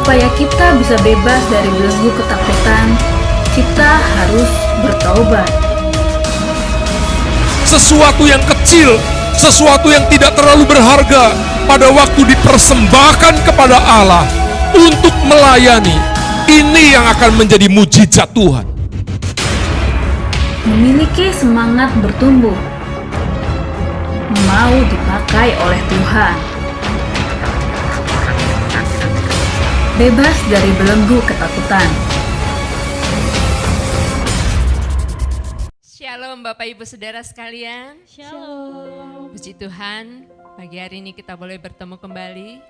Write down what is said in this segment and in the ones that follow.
supaya kita bisa bebas dari belenggu ketakutan, kita harus bertaubat. Sesuatu yang kecil, sesuatu yang tidak terlalu berharga, pada waktu dipersembahkan kepada Allah untuk melayani, ini yang akan menjadi mujizat Tuhan. Memiliki semangat bertumbuh, mau dipakai oleh Tuhan, bebas dari belenggu ketakutan. Shalom Bapak Ibu Saudara sekalian. Shalom. Puji Tuhan, pagi hari ini kita boleh bertemu kembali.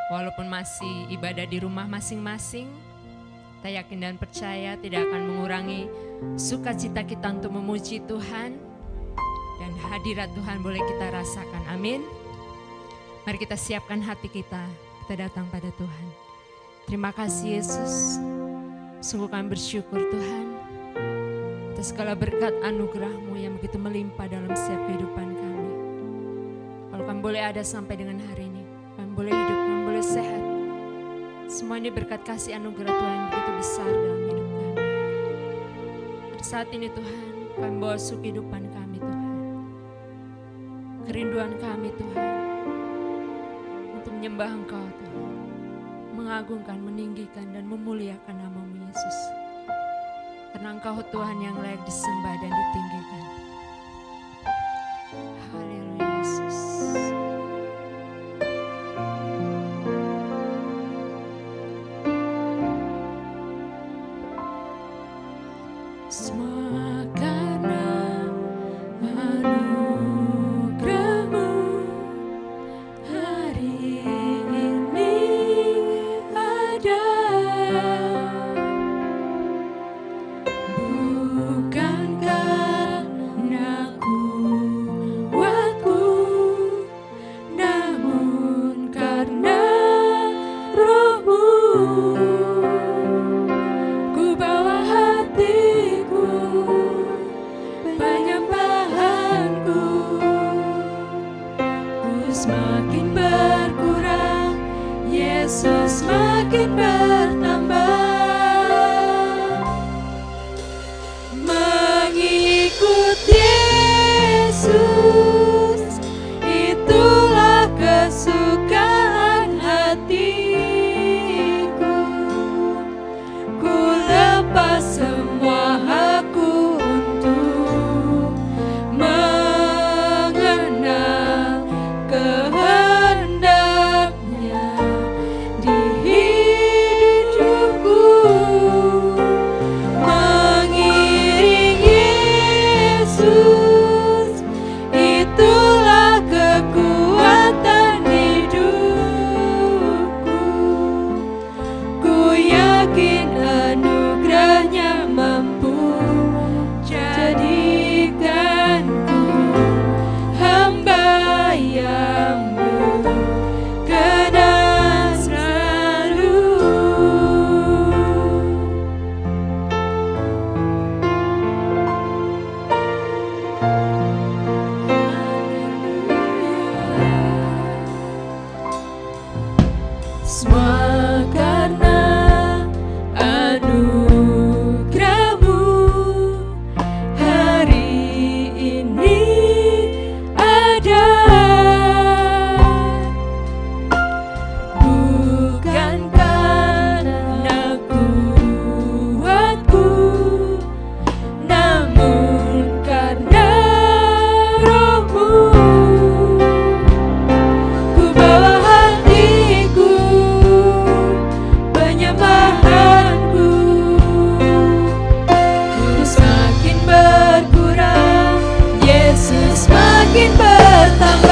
Walaupun masih ibadah di rumah masing-masing, kita yakin dan percaya tidak akan mengurangi sukacita kita untuk memuji Tuhan. Dan hadirat Tuhan boleh kita rasakan, amin. Mari kita siapkan hati kita datang pada Tuhan. Terima kasih Yesus, sungguh kami bersyukur Tuhan atas segala berkat anugerah-Mu yang begitu melimpah dalam setiap kehidupan kami. Kalau kami boleh ada sampai dengan hari ini, kami boleh hidup, kami boleh sehat, semua ini berkat kasih anugerah Tuhan yang begitu besar dalam hidup kami. Pada saat ini Tuhan, kami bawa kehidupan kami Tuhan, kerinduan kami Tuhan, untuk menyembah Engkau Tuhan, mengagungkan, meninggikan, dan memuliakan nama-Mu Yesus. Karena Engkau Tuhan yang layak disembah dan ditinggikan. Haleluya Yesus. Semua karena anugerah-Mu hari ini ada. Bukan karena kuatku, namun karena Roh-Mu. Ku bawa hatiku, penyembahanku, ku semakin berkurang, Yesus semakin bertambah. Mengikut Yesus, itulah kesukaan hatiku. Ku lepas semua hakku untuk mengenal kehendaknya di hidupku. Mengiring Yesus, itulah kekuatan hidupku. Ku yakin anugerahnya mampu jadikanku hamba yang berkenan selalu. Semua karena anugerah-Mu hari ini ada. Bukan karena kuatku, namun karena Roh-Mu. Ku bawa hatiku, penyembahanku, ku semakin berkurang, Yesus semakin bertambah.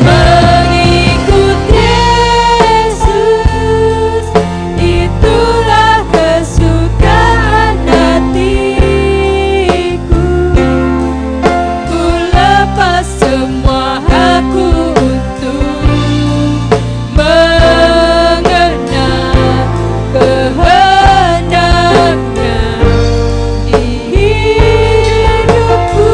Mengikut Yesus, itulah kesukaan hatiku. Ku lepas semua hakku untuk mengenal kehendaknya di hidupku.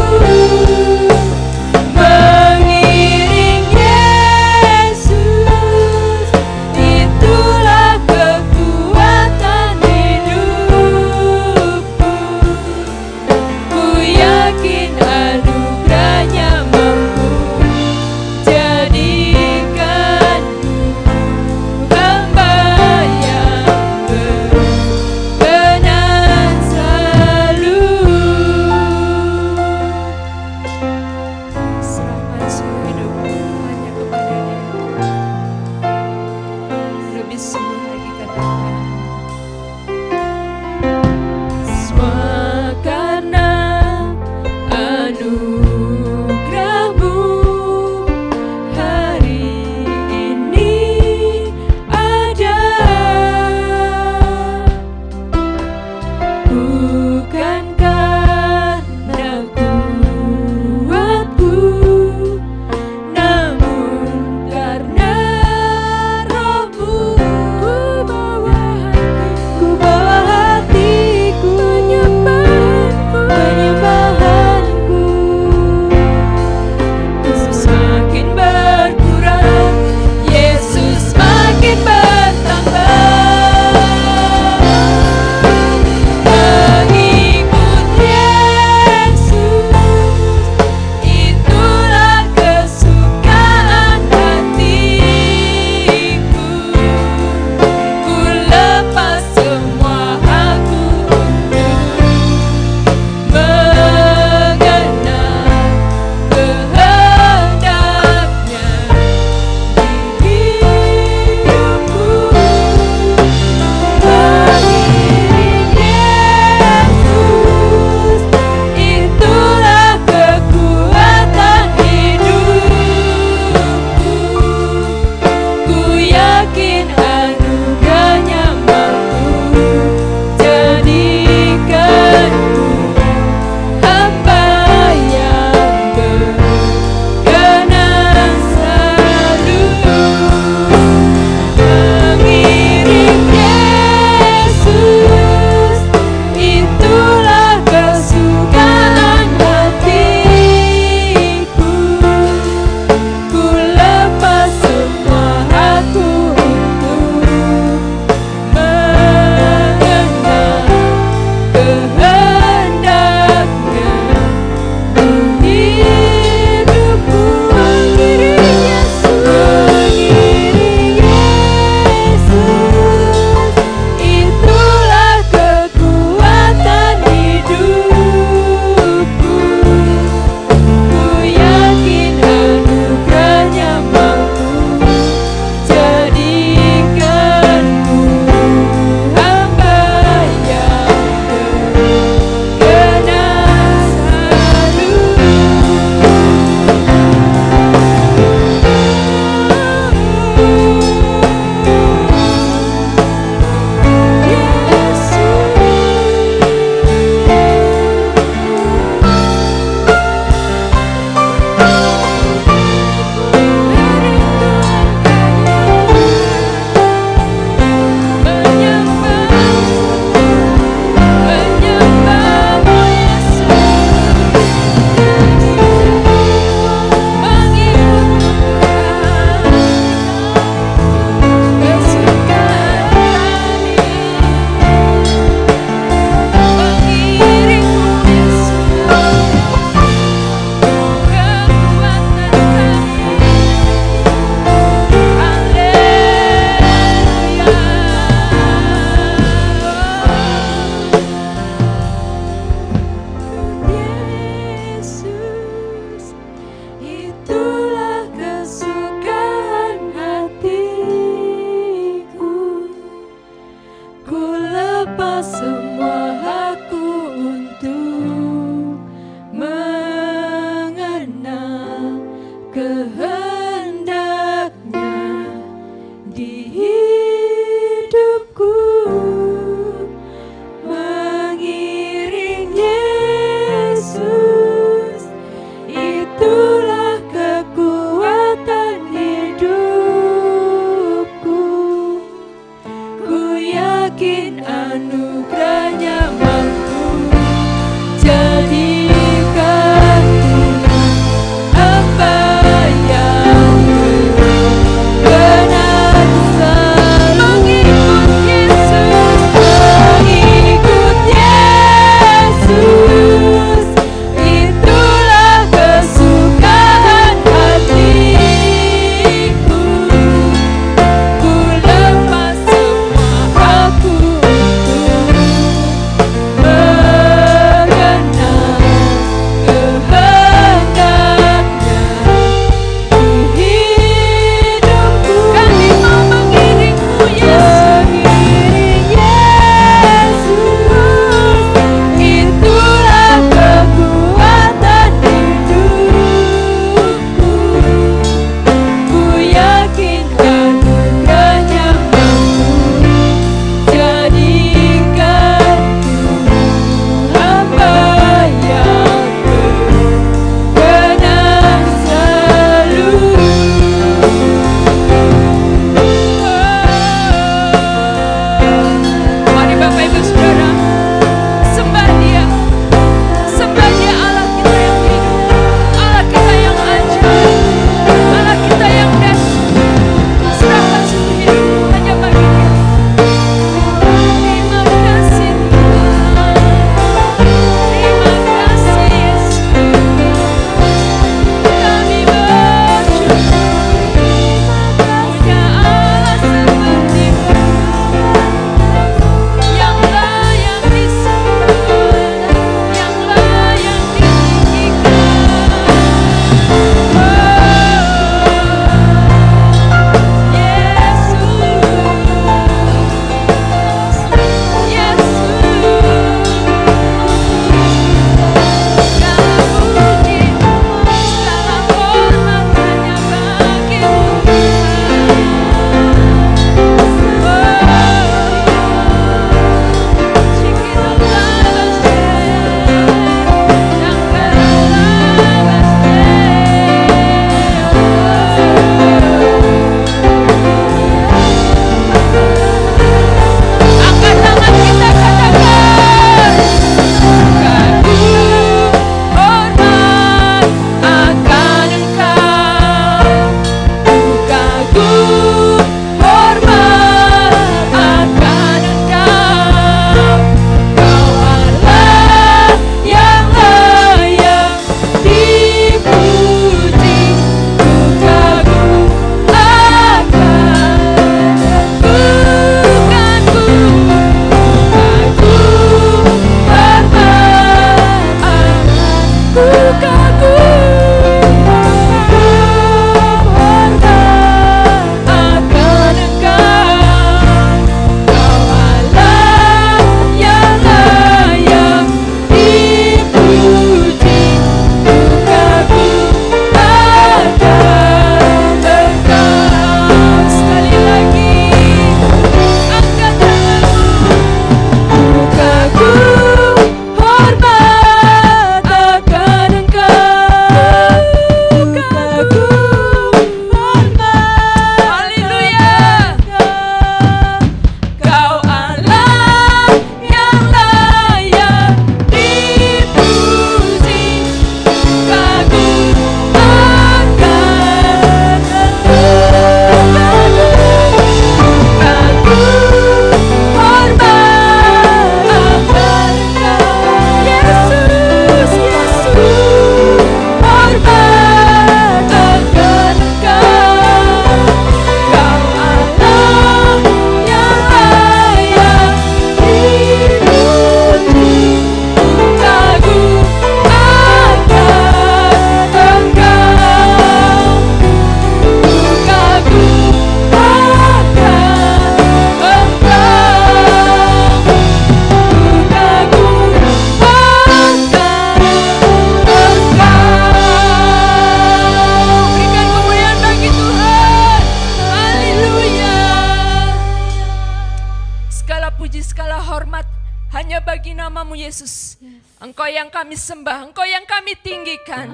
bagi nama-Mu Yesus. Engkau yang kami sembah, Engkau yang kami tinggikan.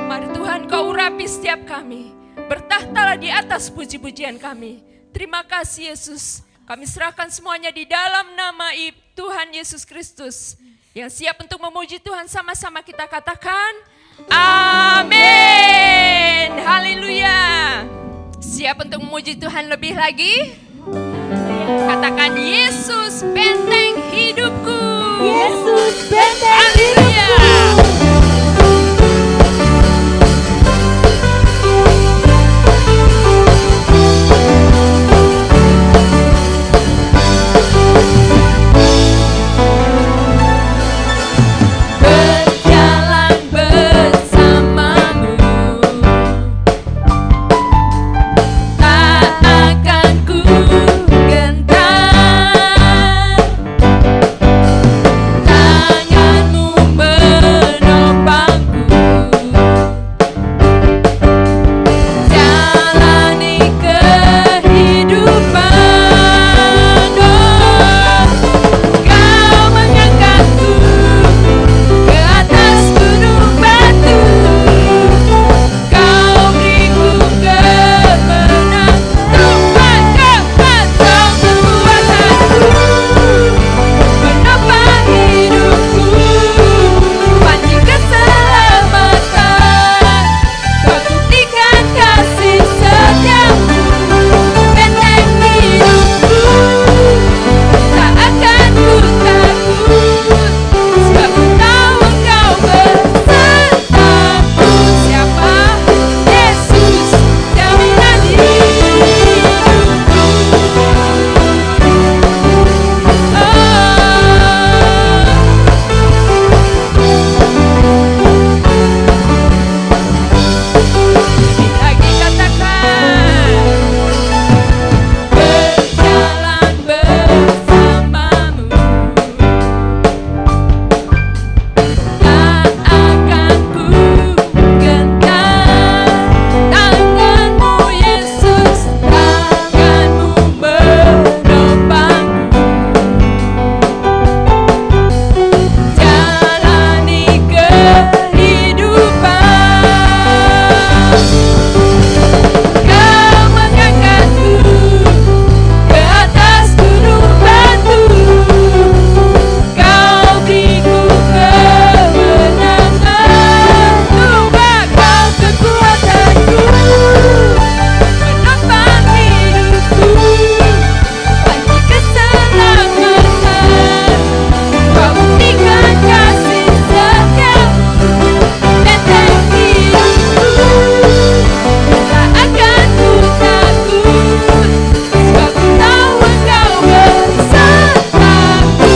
Mari Tuhan Kau urapi setiap kami. Bertahtalah di atas puji-pujian kami. Terima kasih Yesus. Kami serahkan semuanya di dalam nama Tuhan Yesus Kristus. Yang siap untuk memuji Tuhan, sama-sama kita katakan amin. Haleluya. Siap untuk memuji Tuhan lebih lagi? Katakan Yesus benteng hidupku. Yesus benteng Haleluya. berjalan bersamamu, tak akan ku gentar. Tanganmu menopangku, jalani kehidupan. Kau mengangkatku ke atas gunung batu, Kau beriku kemenangan. Tuhan Kau kekuatanku, menopang hidupku, panji keselamatan. Kau buktikan kasih setiamu, benteng hidupku, tak akan ku takut, sebab ku tahu Engkau besertaku. Siapa? Yesus, jaminan hidupku. Lagi katakan, berjalan bersamamu, tak akan ku gentar. Tanganmu Yesus, tanganmu menopangku, jalani kehidupan. Kau mengangkatku ke atas gunung batu, Kau beriku kemenangan. Tuhan Kau kekuatanku, menopang hidupku, panji keselamatan. Kau buktikan kasih setiamu, benteng hidupku, tak akan ku takut, sebab ku tahu Engkau besertaku.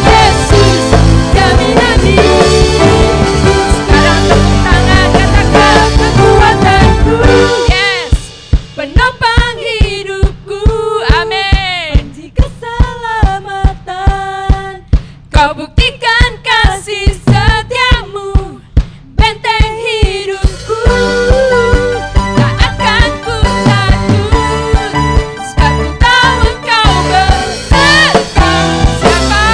Yesus, jaminan hidupku. Sekarang tepuk tangan, katakan kekuatanku. Yes, penopang hidupku. Amin. Panji keselamatan. Kau buktikan kasih setiamu, benteng hidupku, tak akan ku takut, sebab ku tahu Engkau beserta. Siapa?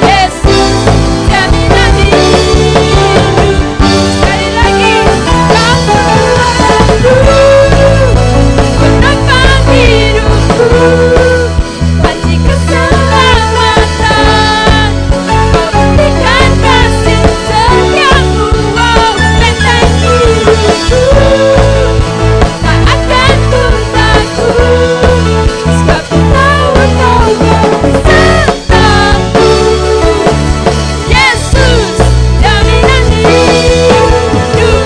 Yesus, jaminan hidupku. Sekali lagi, Kau kekuatanku, menopang hidupku, panji keselamatan. Kau buktikan kasih setiamu, oh, benteng hidupku, tak akan ku takut, sebab ku tahu Engkau besertaku. Yesus, jaminan hidupku.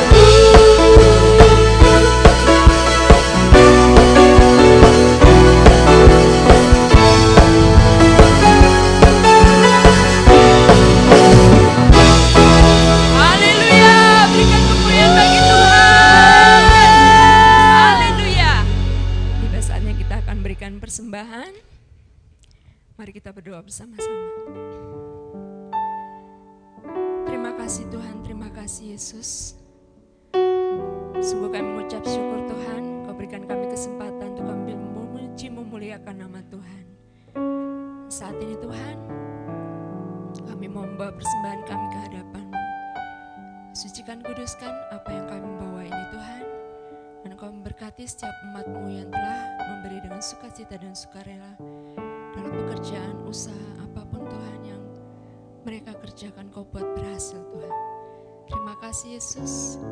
Haleluya, berikan kemuliaan bagi Tuhan. Haleluya. Tiba saatnya kita akan berikan persembahan. Mari kita berdoa bersama-sama. Terima kasih Tuhan, terima kasih Yesus. Sungguh kami mengucap syukur Tuhan, Kau berikan kami kesempatan untuk kami memuji memuliakan nama Tuhan. Saat ini Tuhan, kami mau membawa persembahan kami ke hadapan-Mu. Sucikan, kuduskan apa yang kami bawa ini Tuhan. Dan Kau memberkati setiap umat-Mu yang telah memberi dengan sukacita dan sukarela dalam pekerjaan, usaha, apapun Tuhan yang mereka kerjakan, Kau buat berhasil Tuhan. Terima kasih Yesus.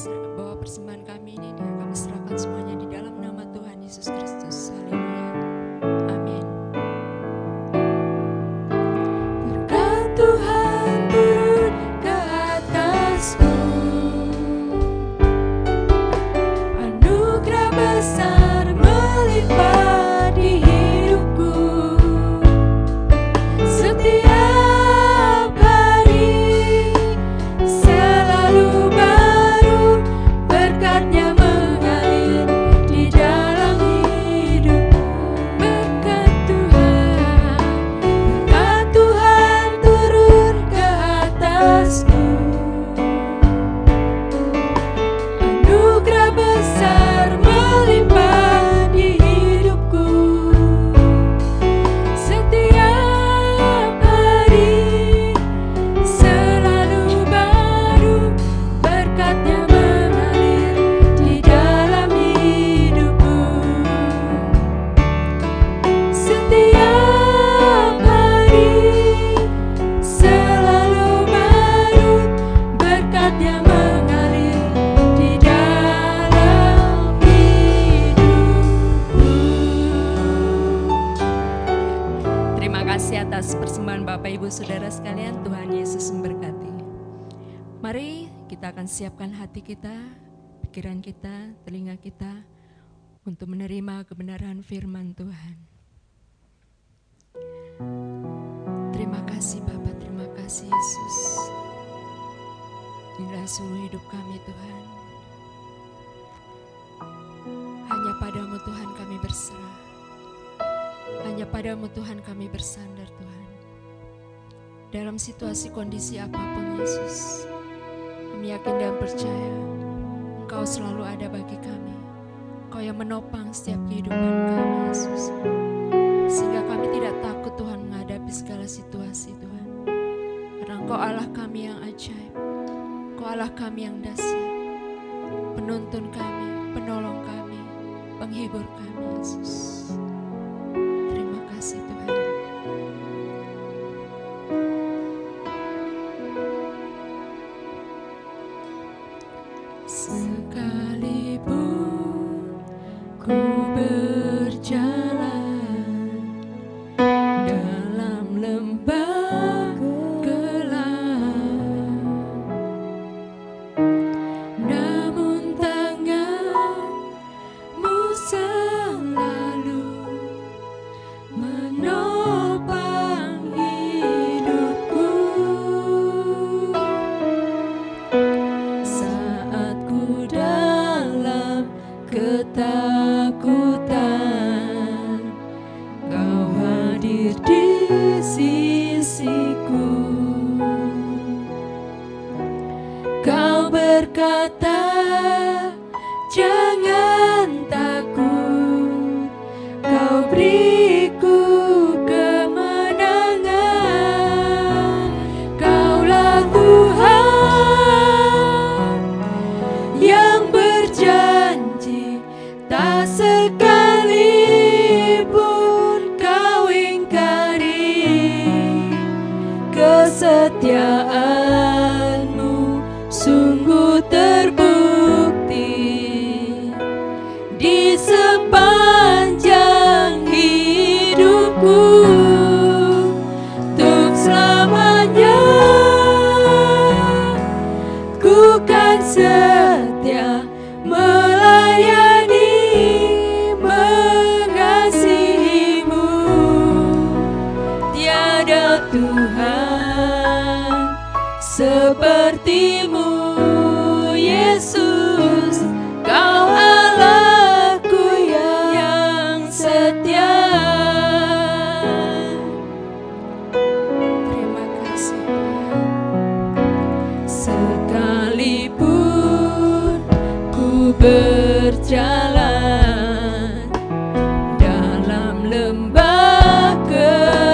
Kami bawa persembahan kami ini dan kami serahkan semuanya di dalam nama Tuhan Yesus Kristus. Haleluya. Amin. Berkat Tuhan turun ke atasku, anugerah besar melimpah di hidupku. Setiap hari selalu baru, berkatnya mengalir di dalam hidupku. Berkat Tuhan turun ke atasku, anugerah besar melimpah di hidupku. Setiap hari selalu baru, berkatnya mengalir di dalam hidupku. Setiap hari selalu baru, berkatnya mengalir di dalam hidupku. Terima kasih atas persembahan Bapak Ibu Saudara sekalian. Tuhan Yesus memberkati. Mari kita akan siapkan hati kita, pikiran kita, telinga kita untuk menerima kebenaran firman Tuhan. Terima kasih Bapa, terima kasih Yesus. Inilah seluruh hidup kami Tuhan. Hanya padamu Tuhan kami berserah. Hanya padamu Tuhan kami bersandar Tuhan. Dalam situasi kondisi apapun Yesus, kami yakin dan percaya Engkau selalu ada bagi kami. Engkau yang menopang setiap kehidupan kami Yesus. Sehingga kami tidak takut Tuhan menghadapi segala situasi Tuhan. Karena Engkau Allah kami yang ajaib. Engkau Allah kami yang dahsyat. Penuntun kami, penolong kami, penghibur kami Yesus. Terima kasih Tuhan. Sekalipun ku berjalan dalam lembah gelap, namun tangan-Mu selalu menopang hidupku. Saat ku dalam ketakutan, Kau hadir di sisiku. Kau berkata, jangan takut, Kau beriku kemenangan. Kaulah Tuhan yang berjanji, tak sekalipun Kau ingkari. Kesetiaan-Mu sungguh terbukti di sepanjang hidupku. Untuk selamanya ku kan setia melayani, mengasihi-Mu. Tiada Tuhan seperti-Mu Yesus. Kau Allahku yang setia. Terima kasih Tuhan. Sekalipun ku berjalan dalam lembah gelap,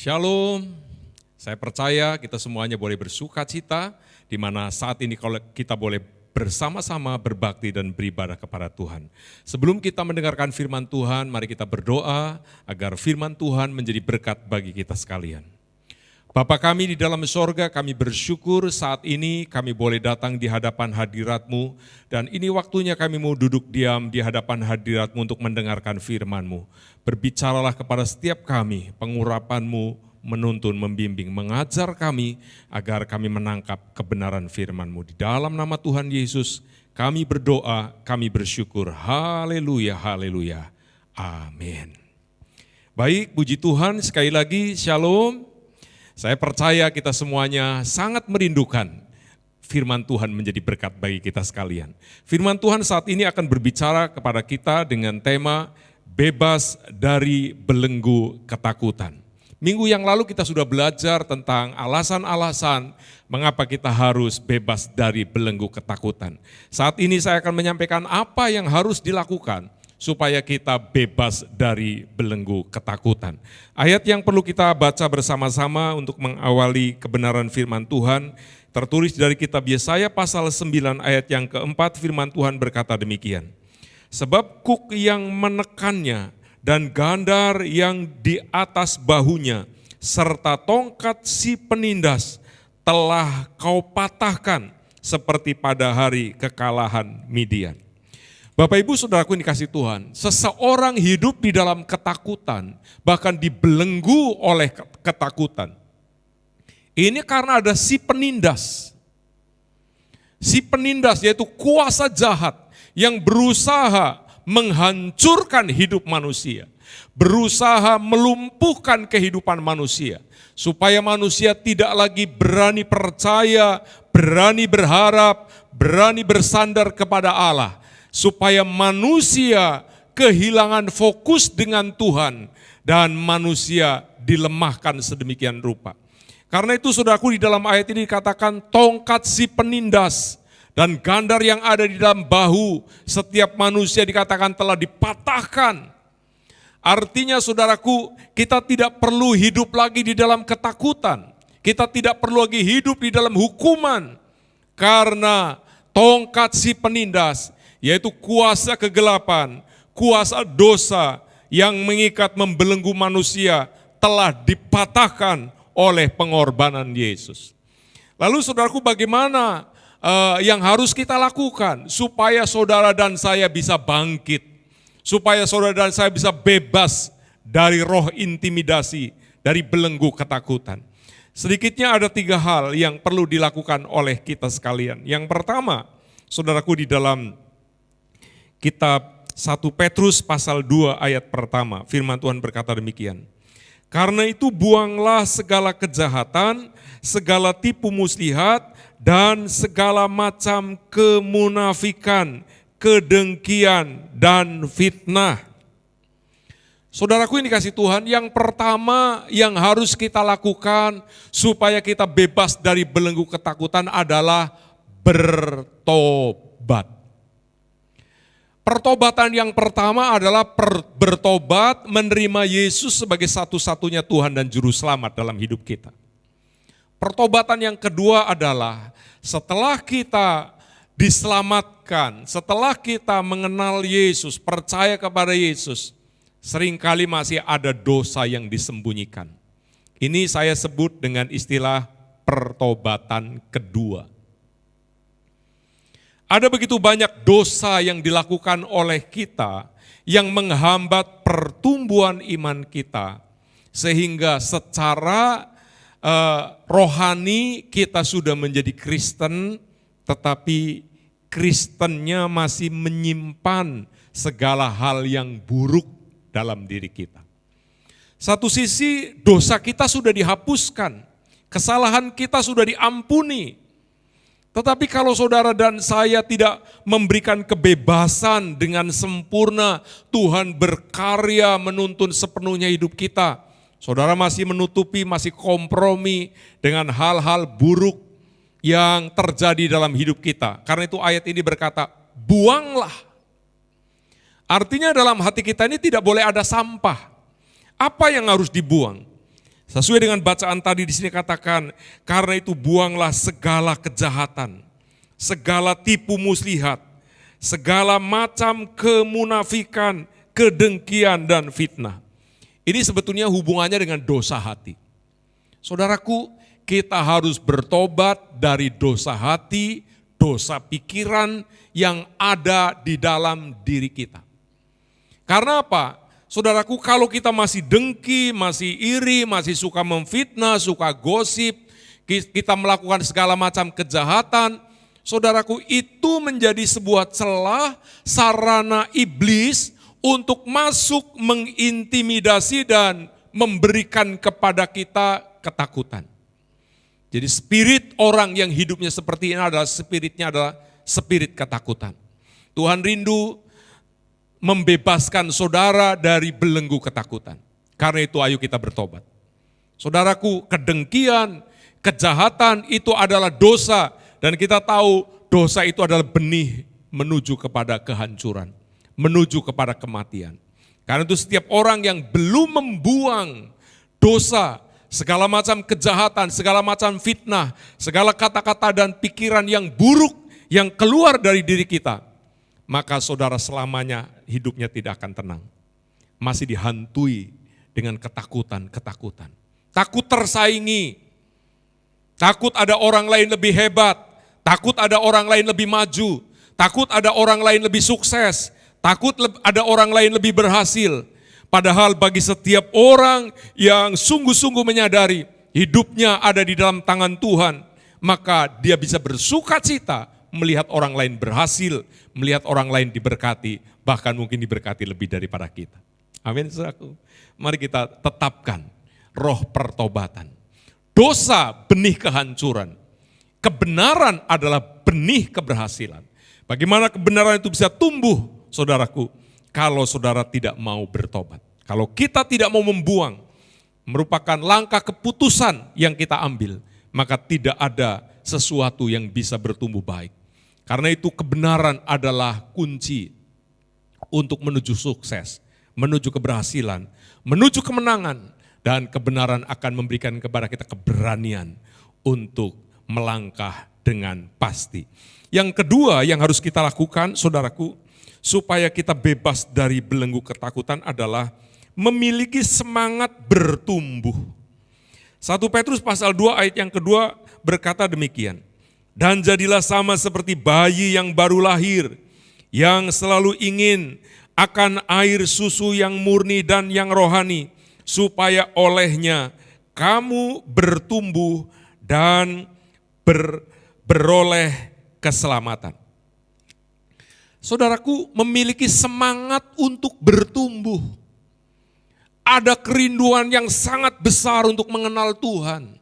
Shalom, saya percaya kita semuanya boleh bersuka cita, di mana saat ini kalau kita boleh bersama-sama berbakti dan beribadah kepada Tuhan. Sebelum kita mendengarkan firman Tuhan, mari kita berdoa agar firman Tuhan menjadi berkat bagi kita sekalian. Bapa kami di dalam sorga, kami bersyukur saat ini kami boleh datang di hadapan hadirat-Mu, dan ini waktunya kami mau duduk diam di hadapan hadirat-Mu untuk mendengarkan firman-Mu. Berbicaralah kepada setiap kami, pengurapan-Mu menuntun, membimbing, mengajar kami agar kami menangkap kebenaran firman-Mu. Di dalam nama Tuhan Yesus kami berdoa, kami bersyukur. Haleluya, haleluya. Amin. Baik, puji Tuhan, sekali lagi shalom. Saya percaya kita semuanya sangat merindukan firman Tuhan menjadi berkat bagi kita sekalian. Firman Tuhan saat ini akan berbicara kepada kita dengan tema bebas dari belenggu ketakutan. Minggu yang lalu kita sudah belajar tentang alasan-alasan mengapa kita harus bebas dari belenggu ketakutan. Saat ini saya akan menyampaikan apa yang harus dilakukan supaya kita bebas dari belenggu ketakutan. Ayat yang perlu kita baca bersama-sama untuk mengawali kebenaran firman Tuhan, tertulis dari kitab Yesaya pasal 9 ayat yang keempat, firman Tuhan berkata demikian. Sebab kuk yang menekannya dan gandar yang di atas bahunya, serta tongkat si penindas telah kau patahkan seperti pada hari kekalahan Midian. Bapak Ibu Saudaraku yang dikasih Tuhan, seseorang hidup di dalam ketakutan, bahkan dibelenggu oleh ketakutan. Ini karena ada si penindas. Si penindas yaitu kuasa jahat yang berusaha menghancurkan hidup manusia, berusaha melumpuhkan kehidupan manusia, supaya manusia tidak lagi berani percaya, berani berharap, berani bersandar kepada Allah. Supaya manusia kehilangan fokus dengan Tuhan dan manusia dilemahkan sedemikian rupa. Karena itu saudaraku, di dalam ayat ini dikatakan tongkat si penindas dan gandar yang ada di dalam bahu setiap manusia dikatakan telah dipatahkan. Artinya saudaraku, kita tidak perlu hidup lagi di dalam ketakutan. Kita tidak perlu lagi hidup di dalam hukuman. Karena tongkat si penindas, yaitu kuasa kegelapan, kuasa dosa yang mengikat membelenggu manusia telah dipatahkan oleh pengorbanan Yesus. Lalu saudaraku, bagaimana yang harus kita lakukan supaya saudara dan saya bisa bangkit, supaya saudara dan saya bisa bebas dari roh intimidasi, dari belenggu ketakutan? Sedikitnya ada 3 hal yang perlu dilakukan oleh kita sekalian. Yang pertama, saudaraku, di dalam kitab 1 Petrus pasal 2 ayat pertama, firman Tuhan berkata demikian. Karena itu buanglah segala kejahatan, segala tipu muslihat, dan segala macam kemunafikan, kedengkian, dan fitnah. Saudaraku yang dikasih Tuhan, yang pertama yang harus kita lakukan supaya kita bebas dari belenggu ketakutan adalah bertobat. Pertobatan yang pertama adalah bertobat, menerima Yesus sebagai satu-satunya Tuhan dan Juru Selamat dalam hidup kita. Pertobatan yang kedua adalah setelah kita diselamatkan, setelah kita mengenal Yesus, percaya kepada Yesus, seringkali masih ada dosa yang disembunyikan. Ini saya sebut dengan istilah pertobatan kedua. Ada begitu banyak dosa yang dilakukan oleh kita yang menghambat pertumbuhan iman kita, sehingga secara rohani kita sudah menjadi Kristen, tetapi Kristennya masih menyimpan segala hal yang buruk dalam diri kita. Satu sisi dosa kita sudah dihapuskan, kesalahan kita sudah diampuni. Tetapi kalau saudara dan saya tidak memberikan kebebasan dengan sempurna, Tuhan berkarya menuntun sepenuhnya hidup kita. Saudara masih menutupi, masih kompromi dengan hal-hal buruk yang terjadi dalam hidup kita. Karena itu ayat ini berkata, buanglah. Artinya dalam hati kita ini tidak boleh ada sampah. Apa yang harus dibuang? Sesuai dengan bacaan tadi di sini katakan, karena itu buanglah segala kejahatan, segala tipu muslihat, segala macam kemunafikan, kedengkian dan fitnah. Ini sebetulnya hubungannya dengan dosa hati. Saudaraku, kita harus bertobat dari dosa hati, dosa pikiran yang ada di dalam diri kita. Karena apa? Saudaraku, kalau kita masih dengki, masih iri, masih suka memfitnah, suka gosip, kita melakukan segala macam kejahatan, saudaraku, itu menjadi sebuah celah sarana iblis untuk masuk mengintimidasi dan memberikan kepada kita ketakutan. Jadi spirit orang yang hidupnya seperti ini adalah spirit ketakutan. Tuhan rindu membebaskan saudara dari belenggu ketakutan. Karena itu ayo kita bertobat. Saudaraku, kedengkian, kejahatan itu adalah dosa. Dan kita tahu dosa itu adalah benih menuju kepada kehancuran, menuju kepada kematian. Karena itu setiap orang yang belum membuang dosa, segala macam kejahatan, segala macam fitnah, segala kata-kata dan pikiran yang buruk yang keluar dari diri kita, maka saudara selamanya hidupnya tidak akan tenang. Masih dihantui dengan ketakutan-ketakutan. Takut tersaingi, takut ada orang lain lebih hebat, takut ada orang lain lebih maju, takut ada orang lain lebih sukses, takut ada orang lain lebih berhasil. Padahal bagi setiap orang yang sungguh-sungguh menyadari hidupnya ada di dalam tangan Tuhan, maka dia bisa bersuka cita melihat orang lain berhasil, melihat orang lain diberkati, bahkan mungkin diberkati lebih daripada kita. Amin, saudaraku. Mari kita tetapkan roh pertobatan. Dosa benih kehancuran, kebenaran adalah benih keberhasilan. Bagaimana kebenaran itu bisa tumbuh, saudaraku, kalau saudara tidak mau bertobat. Kalau kita tidak mau membuang, merupakan langkah keputusan yang kita ambil, maka tidak ada sesuatu yang bisa bertumbuh baik. Karena itu kebenaran adalah kunci untuk menuju sukses, menuju keberhasilan, menuju kemenangan, dan kebenaran akan memberikan kepada kita keberanian untuk melangkah dengan pasti. Yang kedua yang harus kita lakukan, saudaraku, supaya kita bebas dari belenggu ketakutan adalah memiliki semangat bertumbuh. 1 Petrus pasal 2 ayat yang kedua berkata demikian. Dan jadilah sama seperti bayi yang baru lahir, yang selalu ingin akan air susu yang murni dan yang rohani, supaya olehnya kamu bertumbuh dan beroleh keselamatan. Saudaraku, memiliki semangat untuk bertumbuh. Ada kerinduan yang sangat besar untuk mengenal Tuhan.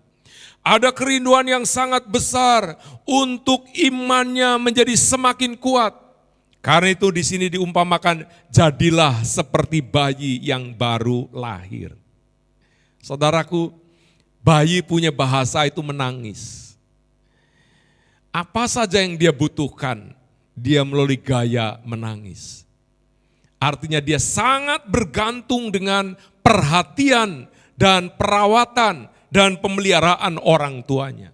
Ada kerinduan yang sangat besar untuk imannya menjadi semakin kuat. Karena itu di sini diumpamakan, jadilah seperti bayi yang baru lahir. Saudaraku, bayi punya bahasa itu menangis. Apa saja yang dia butuhkan, dia melalui gaya menangis. Artinya dia sangat bergantung dengan perhatian dan perawatan dan pemeliharaan orang tuanya.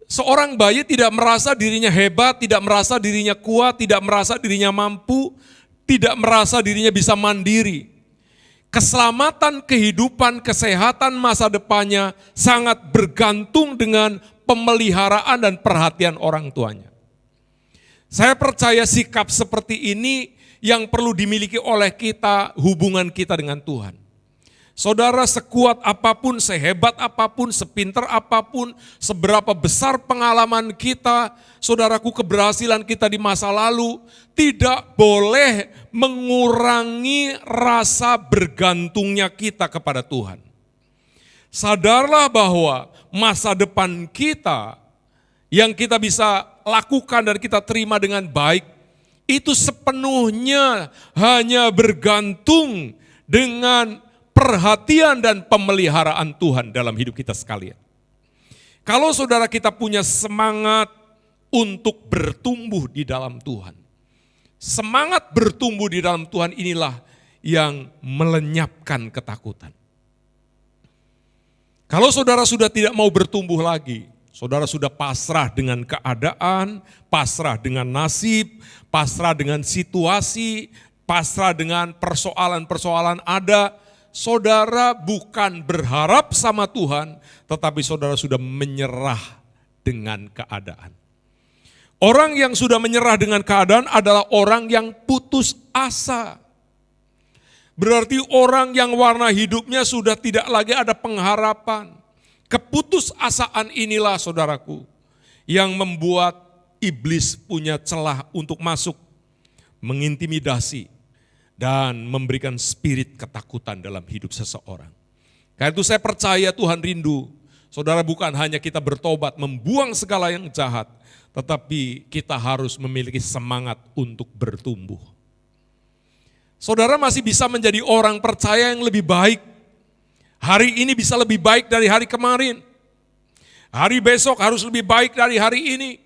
Seorang bayi tidak merasa dirinya hebat, tidak merasa dirinya kuat, tidak merasa dirinya mampu, tidak merasa dirinya bisa mandiri. Keselamatan, kehidupan, kesehatan masa depannya sangat bergantung dengan pemeliharaan dan perhatian orang tuanya. Saya percaya sikap seperti ini yang perlu dimiliki oleh kita, hubungan kita dengan Tuhan. Saudara, sekuat apapun, sehebat apapun, sepintar apapun, seberapa besar pengalaman kita, saudaraku, keberhasilan kita di masa lalu, tidak boleh mengurangi rasa bergantungnya kita kepada Tuhan. Sadarlah bahwa masa depan kita yang kita bisa lakukan dan kita terima dengan baik, itu sepenuhnya hanya bergantung dengan perhatian dan pemeliharaan Tuhan dalam hidup kita sekalian. Kalau saudara kita punya semangat untuk bertumbuh di dalam Tuhan, semangat bertumbuh di dalam Tuhan inilah yang melenyapkan ketakutan. Kalau saudara sudah tidak mau bertumbuh lagi, saudara sudah pasrah dengan keadaan, pasrah dengan nasib, pasrah dengan situasi, pasrah dengan persoalan-persoalan ada, saudara bukan berharap sama Tuhan, tetapi saudara sudah menyerah dengan keadaan. Orang yang sudah menyerah dengan keadaan adalah orang yang putus asa. Berarti orang yang warna hidupnya sudah tidak lagi ada pengharapan. Keputusasaan inilah saudaraku yang membuat iblis punya celah untuk masuk, mengintimidasi, dan memberikan spirit ketakutan dalam hidup seseorang. Karena itu saya percaya Tuhan rindu, saudara bukan hanya kita bertobat, membuang segala yang jahat, tetapi kita harus memiliki semangat untuk bertumbuh. Saudara masih bisa menjadi orang percaya yang lebih baik. Hari ini bisa lebih baik dari hari kemarin. Hari besok harus lebih baik dari hari ini.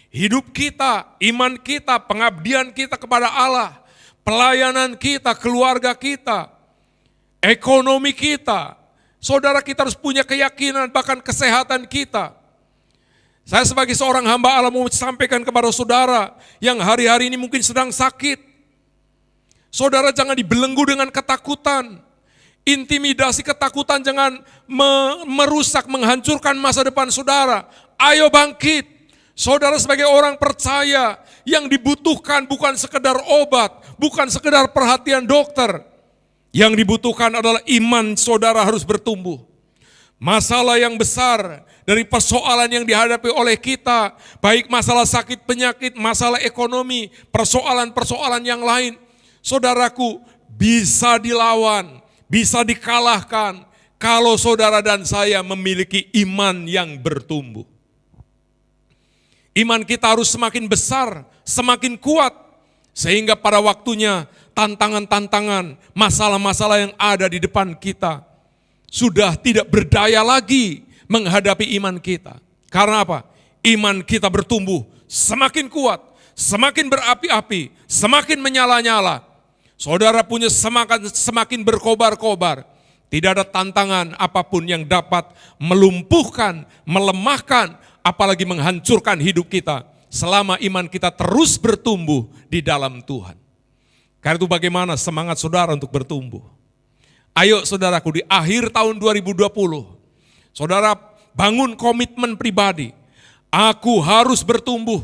Hidup kita, iman kita, pengabdian kita kepada Allah, pelayanan kita, keluarga kita, ekonomi kita. Saudara kita harus punya keyakinan, bahkan kesehatan kita. Saya sebagai seorang hamba Allah mau sampaikan kepada saudara yang hari-hari ini mungkin sedang sakit. Saudara jangan dibelenggu dengan ketakutan. Intimidasi ketakutan jangan merusak, menghancurkan masa depan saudara. Ayo bangkit. Saudara sebagai orang percaya yang dibutuhkan bukan sekedar obat, bukan sekedar perhatian dokter. Yang dibutuhkan adalah iman saudara harus bertumbuh. Masalah yang besar dari persoalan yang dihadapi oleh kita, baik masalah sakit penyakit, masalah ekonomi, persoalan-persoalan yang lain, saudaraku bisa dilawan, bisa dikalahkan kalau saudara dan saya memiliki iman yang bertumbuh. Iman kita harus semakin besar, semakin kuat, sehingga pada waktunya tantangan-tantangan, masalah-masalah yang ada di depan kita sudah tidak berdaya lagi menghadapi iman kita. Karena apa? Iman kita bertumbuh semakin kuat, semakin berapi-api, semakin menyala-nyala. Saudara punya semangat semakin berkobar-kobar. Tidak ada tantangan apapun yang dapat melumpuhkan, melemahkan, apalagi menghancurkan hidup kita selama iman kita terus bertumbuh di dalam Tuhan. Karena itu bagaimana semangat saudara untuk bertumbuh? Ayo saudaraku, di akhir tahun 2020, saudara bangun komitmen pribadi. Aku harus bertumbuh.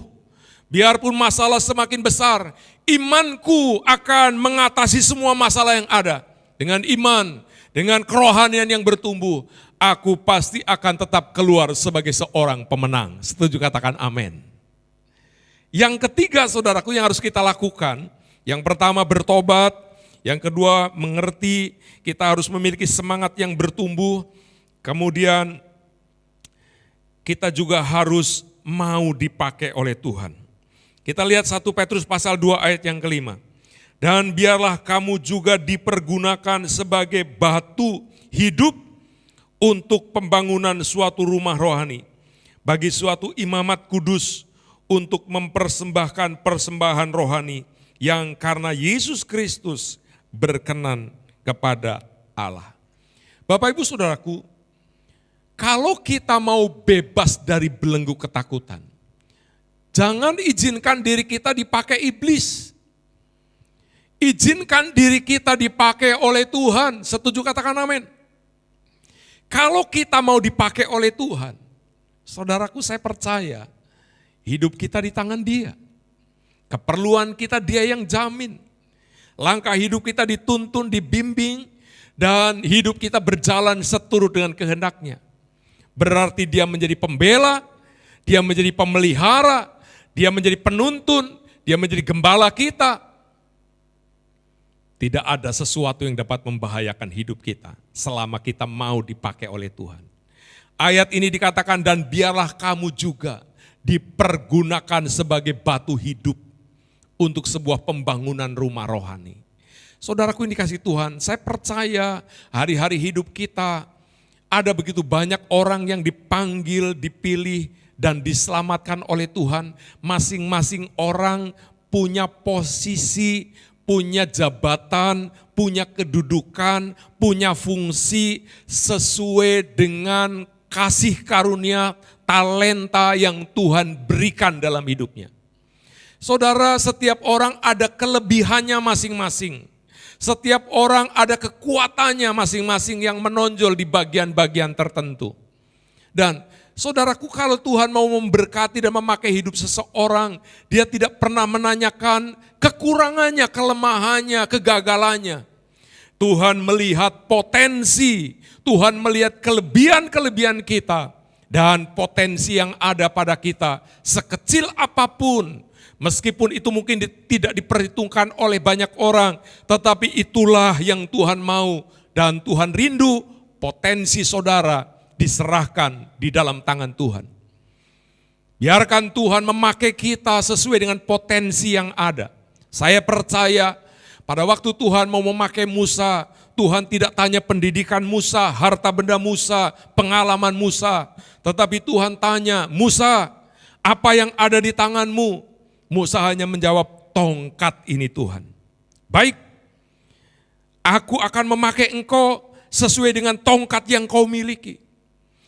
Biarpun masalah semakin besar, imanku akan mengatasi semua masalah yang ada. Dengan iman, dengan kerohanian yang bertumbuh, aku pasti akan tetap keluar sebagai seorang pemenang. Setuju, katakan amin. Yang ketiga saudaraku yang harus kita lakukan, yang pertama bertobat, yang kedua mengerti kita harus memiliki semangat yang bertumbuh, kemudian kita juga harus mau dipakai oleh Tuhan. Kita lihat 1 Petrus pasal 2 ayat yang kelima. Dan biarlah kamu juga dipergunakan sebagai batu hidup untuk pembangunan suatu rumah rohani, bagi suatu imamat kudus untuk mempersembahkan persembahan rohani yang karena Yesus Kristus berkenan kepada Allah. Bapak Ibu Saudaraku, kalau kita mau bebas dari belenggu ketakutan, jangan izinkan diri kita dipakai iblis. Izinkan diri kita dipakai oleh Tuhan. Setuju, katakan amin. Kalau kita mau dipakai oleh Tuhan, saudaraku saya percaya hidup kita di tangan Dia. Keperluan kita Dia yang jamin. Langkah hidup kita dituntun, dibimbing, dan hidup kita berjalan seturut dengan kehendaknya. Berarti Dia menjadi pembela, Dia menjadi pemelihara, Dia menjadi penuntun, Dia menjadi gembala kita. Tidak ada sesuatu yang dapat membahayakan hidup kita selama kita mau dipakai oleh Tuhan. Ayat ini dikatakan, dan biarlah kamu juga dipergunakan sebagai batu hidup untuk sebuah pembangunan rumah rohani. Saudaraku yang dikasihi Tuhan, saya percaya hari-hari hidup kita ada begitu banyak orang yang dipanggil, dipilih, dan diselamatkan oleh Tuhan. Masing-masing orang punya posisi, punya jabatan, punya kedudukan, punya fungsi sesuai dengan kasih karunia, talenta yang Tuhan berikan dalam hidupnya. Saudara, setiap orang ada kelebihannya masing-masing. Setiap orang ada kekuatannya masing-masing yang menonjol di bagian-bagian tertentu. Dan saudaraku, kalau Tuhan mau memberkati dan memakai hidup seseorang, Dia tidak pernah menanyakan kekurangannya, kelemahannya, kegagalannya. Tuhan melihat potensi, Tuhan melihat kelebihan-kelebihan kita, dan potensi yang ada pada kita sekecil apapun. Meskipun itu mungkin tidak diperhitungkan oleh banyak orang, tetapi itulah yang Tuhan mau, dan Tuhan rindu potensi saudara diserahkan di dalam tangan Tuhan. Biarkan Tuhan memakai kita sesuai dengan potensi yang ada. Saya percaya pada waktu Tuhan mau memakai Musa, Tuhan tidak tanya pendidikan Musa, harta benda Musa, pengalaman Musa, tetapi Tuhan tanya, Musa, apa yang ada di tanganmu? Musa hanya menjawab, tongkat ini Tuhan. Baik, aku akan memakai engkau sesuai dengan tongkat yang kau miliki.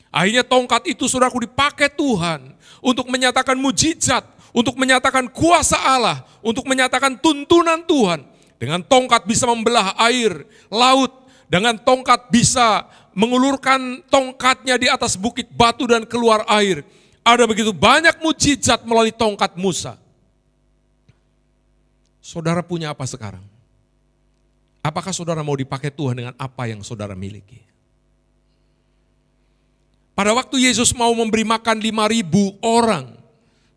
Akhirnya tongkat itu saudaraku dipakai Tuhan untuk menyatakan mujizat, untuk menyatakan kuasa Allah, untuk menyatakan tuntunan Tuhan. Dengan tongkat bisa membelah air, laut. Dengan tongkat bisa mengulurkan tongkatnya di atas bukit batu dan keluar air. Ada begitu banyak mujizat melalui tongkat Musa. Saudara punya apa sekarang? Apakah saudara mau dipakai Tuhan dengan apa yang saudara miliki? Pada waktu Yesus mau memberi makan 5.000 orang,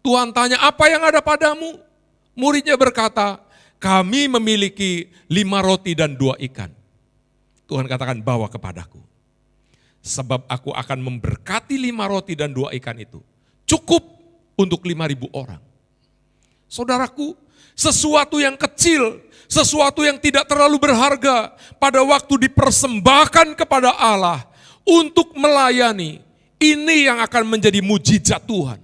Tuhan tanya, apa yang ada padamu? Muridnya berkata, kami memiliki 5 roti dan 2 ikan. Tuhan katakan, bawa kepadaku. Sebab aku akan memberkati 5 roti dan 2 ikan itu. Cukup untuk 5.000 orang. Saudaraku, sesuatu yang kecil, sesuatu yang tidak terlalu berharga, pada waktu dipersembahkan kepada Allah untuk melayani, ini yang akan menjadi mujizat Tuhan.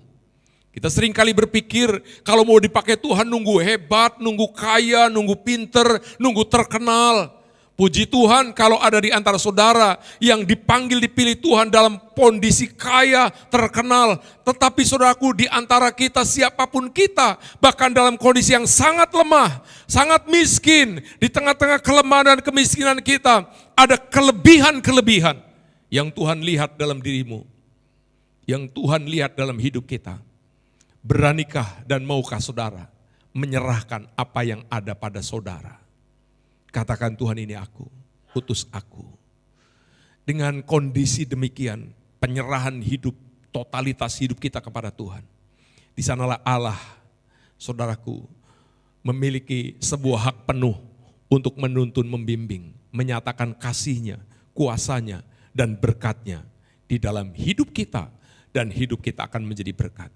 Kita sering kali berpikir kalau mau dipakai Tuhan nunggu hebat, nunggu kaya, nunggu pinter, nunggu terkenal. Puji Tuhan kalau ada di antara saudara yang dipanggil dipilih Tuhan dalam kondisi kaya, terkenal. Tetapi saudaraku, di antara kita siapapun kita, bahkan dalam kondisi yang sangat lemah, sangat miskin, di tengah-tengah kelemahan dan kemiskinan kita, ada kelebihan-kelebihan yang Tuhan lihat dalam dirimu, yang Tuhan lihat dalam hidup kita. Beranikah dan maukah saudara menyerahkan apa yang ada pada saudara? Katakan, Tuhan, ini aku, utus aku. Dengan kondisi demikian, penyerahan hidup, totalitas hidup kita kepada Tuhan. Di sanalah Allah, saudaraku, memiliki sebuah hak penuh untuk menuntun, membimbing, menyatakan kasih-Nya, kuasa-Nya, dan berkat-Nya di dalam hidup kita, dan hidup kita akan menjadi berkat.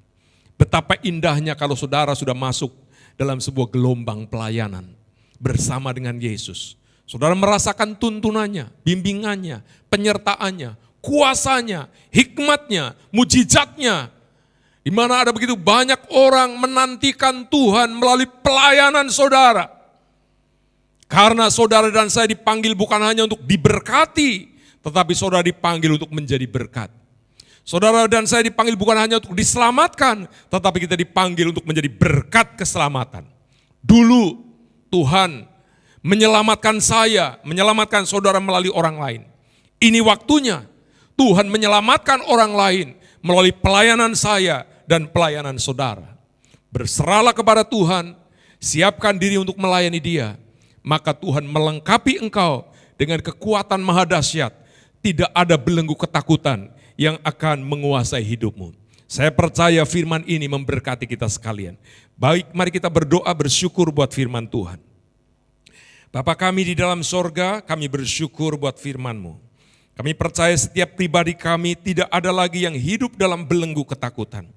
Betapa indahnya kalau saudara sudah masuk dalam sebuah gelombang pelayanan bersama dengan Yesus. Saudara merasakan tuntunannya, bimbingannya, penyertaannya, kuasanya, hikmatnya, mujizatnya. Di mana ada begitu banyak orang menantikan Tuhan melalui pelayanan saudara. Karena saudara dan saya dipanggil bukan hanya untuk diberkati, tetapi saudara dipanggil untuk menjadi berkat. Saudara dan saya dipanggil bukan hanya untuk diselamatkan, tetapi kita dipanggil untuk menjadi berkat keselamatan. Dulu Tuhan menyelamatkan saya, menyelamatkan saudara melalui orang lain. Ini waktunya Tuhan menyelamatkan orang lain melalui pelayanan saya dan pelayanan saudara. Berserahlah kepada Tuhan, siapkan diri untuk melayani Dia, maka Tuhan melengkapi engkau dengan kekuatan maha dahsyat. Tidak ada belenggu ketakutan yang akan menguasai hidupmu. Saya percaya firman ini memberkati kita sekalian. Baik, mari kita berdoa bersyukur buat firman Tuhan. Bapa kami di dalam sorga, kami bersyukur buat firman-Mu. Kami percaya setiap pribadi kami tidak ada lagi yang hidup dalam belenggu ketakutan.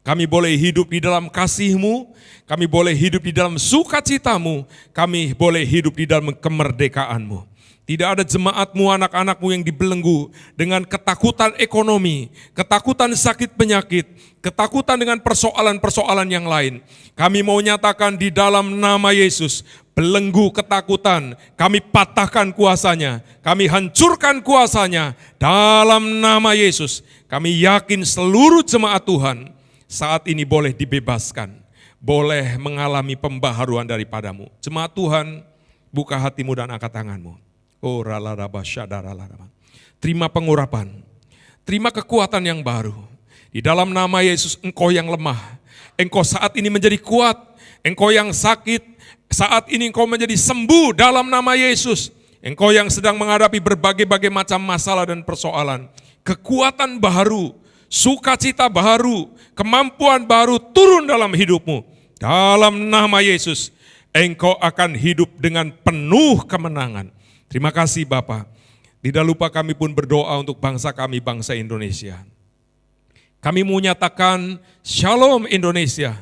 Kami boleh hidup di dalam kasih-Mu, kami boleh hidup di dalam sukacita-Mu, kami boleh hidup di dalam kemerdekaan-Mu. Tidak ada jemaatmu, anak-anakmu yang dibelenggu dengan ketakutan ekonomi, ketakutan sakit penyakit, ketakutan dengan persoalan-persoalan yang lain. Kami mau nyatakan di dalam nama Yesus, belenggu ketakutan, kami patahkan kuasanya, kami hancurkan kuasanya dalam nama Yesus. Kami yakin seluruh jemaat Tuhan saat ini boleh dibebaskan, boleh mengalami pembaharuan daripadamu. Jemaat Tuhan, buka hatimu dan angkat tanganmu. Oh, terima pengurapan, terima kekuatan yang baru. Di dalam nama Yesus, engkau yang lemah, engkau saat ini menjadi kuat. Engkau yang sakit, saat ini engkau menjadi sembuh dalam nama Yesus. Engkau yang sedang menghadapi berbagai-bagai macam masalah dan persoalan. Kekuatan baru, sukacita baru, kemampuan baru turun dalam hidupmu. Dalam nama Yesus, engkau akan hidup dengan penuh kemenangan. Terima kasih Bapa. Tidak lupa kami pun berdoa untuk bangsa kami, bangsa Indonesia. Kami mau nyatakan Shalom Indonesia.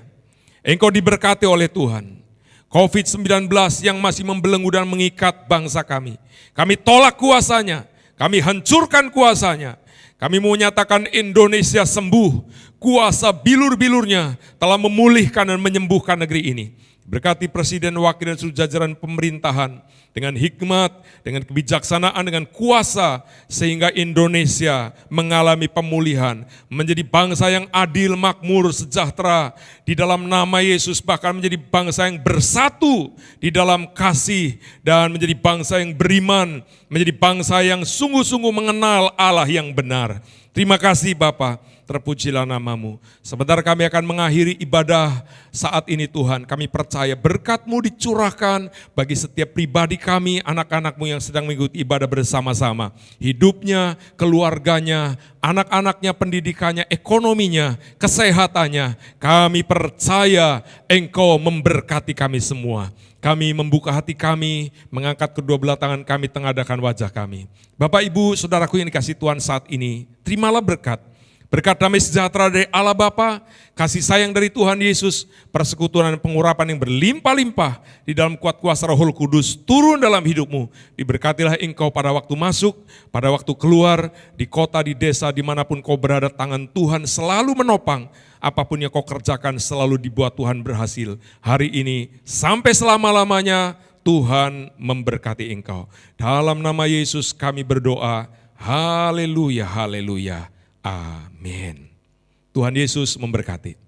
Engkau diberkati oleh Tuhan. COVID-19 yang masih membelenggu dan mengikat bangsa kami. Kami tolak kuasanya. Kami hancurkan kuasanya. Kami mau nyatakan Indonesia sembuh. Kuasa bilur-bilurnya telah memulihkan dan menyembuhkan negeri ini. Berkati Presiden, Wakil dan seluruh jajaran pemerintahan dengan hikmat, dengan kebijaksanaan, dengan kuasa sehingga Indonesia mengalami pemulihan, menjadi bangsa yang adil, makmur, sejahtera di dalam nama Yesus, bahkan menjadi bangsa yang bersatu di dalam kasih dan menjadi bangsa yang beriman, menjadi bangsa yang sungguh-sungguh mengenal Allah yang benar. Terima kasih Bapa, terpujilah namamu. Sebentar kami akan mengakhiri ibadah saat ini Tuhan. Kami percaya berkat-Mu dicurahkan bagi setiap pribadi kami, anak-anak-Mu yang sedang mengikuti ibadah bersama-sama. Hidupnya, keluarganya, anak-anaknya, pendidikannya, ekonominya, kesehatannya. Kami percaya Engkau memberkati kami semua. Kami membuka hati kami, mengangkat kedua belah tangan kami, tengadakan wajah kami. Bapak, Ibu, Saudaraku yang dikasihi Tuhan saat ini, terimalah berkat. Berkat damai sejahtera dari Allah Bapa, kasih sayang dari Tuhan Yesus, persekutuan dan pengurapan yang berlimpah-limpah di dalam kuat kuasa Roh Kudus turun dalam hidupmu. Diberkatilah engkau pada waktu masuk, pada waktu keluar, di kota, di desa, dimanapun kau berada, tangan Tuhan selalu menopang. Apapun yang kau kerjakan selalu dibuat Tuhan berhasil. Hari ini sampai selama-lamanya Tuhan memberkati engkau. Dalam nama Yesus kami berdoa. Haleluya, haleluya. Amin. Tuhan Yesus memberkati.